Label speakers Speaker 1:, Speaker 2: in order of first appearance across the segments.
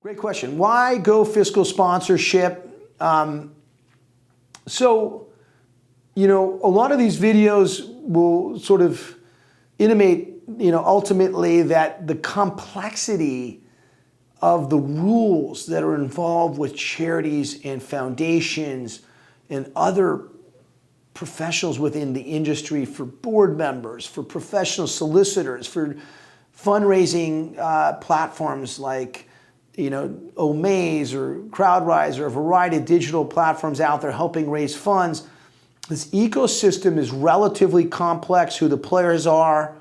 Speaker 1: Great question. Why go fiscal sponsorship? A lot of these videos will sort of intimate, ultimately that the complexity of the rules that are involved with charities and foundations and other professionals within the industry, for board members, for professional solicitors, for fundraising platforms like Omaze or CrowdRise or a variety of digital platforms out there helping raise funds. This ecosystem is relatively complex, who the players are.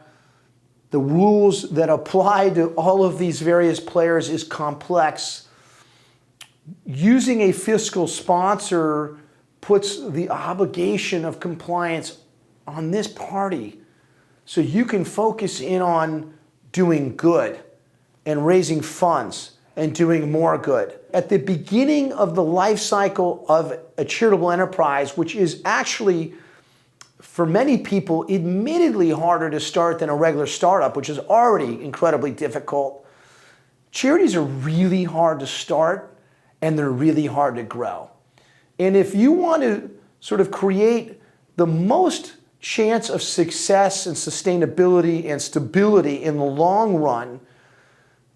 Speaker 1: The rules that apply to all of these various players is complex. Using a fiscal sponsor puts the obligation of compliance on this party, so you can focus in on doing good and raising funds and doing more good. At the beginning of the life cycle of a charitable enterprise, which is actually, for many people, admittedly harder to start than a regular startup, which is already incredibly difficult, charities are really hard to start and they're really hard to grow. And if you want to sort of create the most chance of success and sustainability and stability in the long run,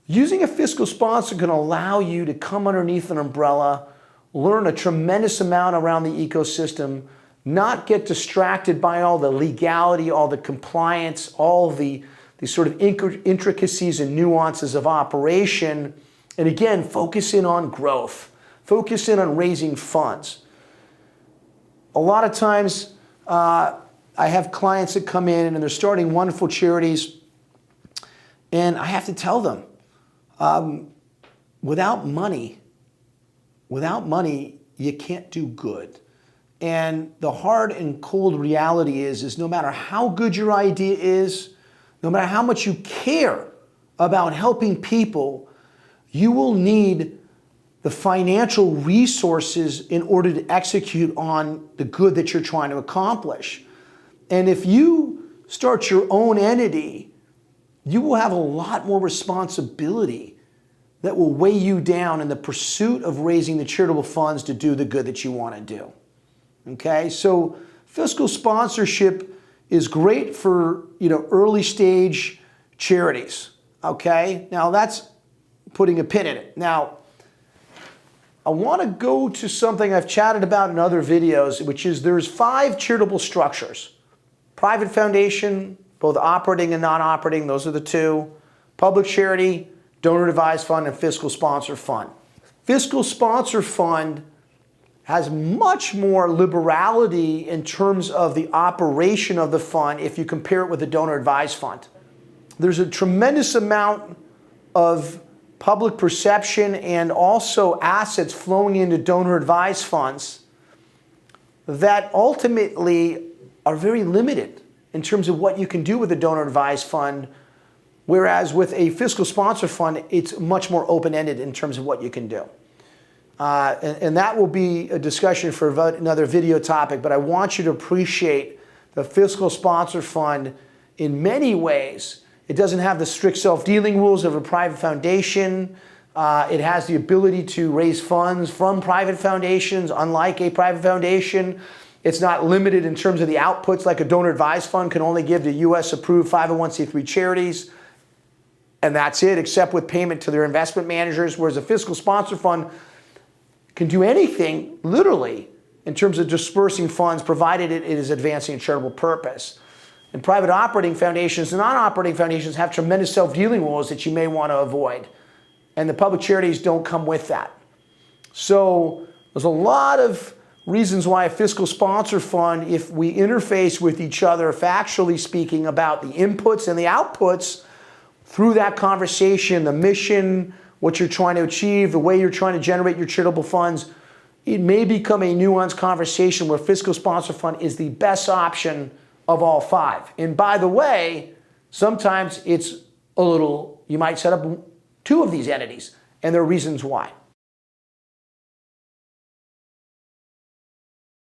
Speaker 1: using a fiscal sponsor can allow you to come underneath an umbrella, learn a tremendous amount around the ecosystem, not get distracted by all the legality, all the compliance, all the sort of intricacies and nuances of operation, and again, focus in on growth, focus in on raising funds. A lot of times, I have clients that come in and they're starting wonderful charities, and I have to tell them, without money, you can't do good. And the hard and cold reality is no matter how good your idea is, no matter how much you care about helping people, you will need the financial resources in order to execute on the good that you're trying to accomplish. And if you start your own entity, you will have a lot more responsibility that will weigh you down in the pursuit of raising the charitable funds to do the good that you want to do. Okay, so fiscal sponsorship is great for early stage charities. Okay, now that's putting a pin in it. Now, I want to go to something I've chatted about in other videos, which is there's 5 charitable structures. Private foundation, both operating and non-operating, those are the 2. Public charity, donor advised fund, and fiscal sponsor fund. Fiscal sponsor fund has much more liberality in terms of the operation of the fund if you compare it with the donor advised fund. There's a tremendous amount of public perception and also assets flowing into donor advised funds that ultimately are very limited in terms of what you can do with a donor advised fund, whereas with a fiscal sponsor fund, it's much more open-ended in terms of what you can do. And that will be a discussion for another video topic, but I want you to appreciate the fiscal sponsor fund in many ways. It doesn't have the strict self-dealing rules of a private foundation. It has the ability to raise funds from private foundations, unlike a private foundation. It's not limited in terms of the outputs like a donor advised fund can only give to US approved 501c3 charities. And that's it, except with payment to their investment managers, whereas a fiscal sponsor fund can do anything, literally, in terms of dispersing funds, provided it is advancing a charitable purpose. And private operating foundations and non-operating foundations have tremendous self-dealing rules that you may want to avoid. And the public charities don't come with that. So there's a lot of reasons why a fiscal sponsor fund, if we interface with each other, factually speaking, about the inputs and the outputs through that conversation, the mission, what you're trying to achieve, the way you're trying to generate your charitable funds, it may become a nuanced conversation where fiscal sponsor fund is the best option of all 5. And by the way, sometimes it's a little, you might set up 2 of these entities, and there are reasons why.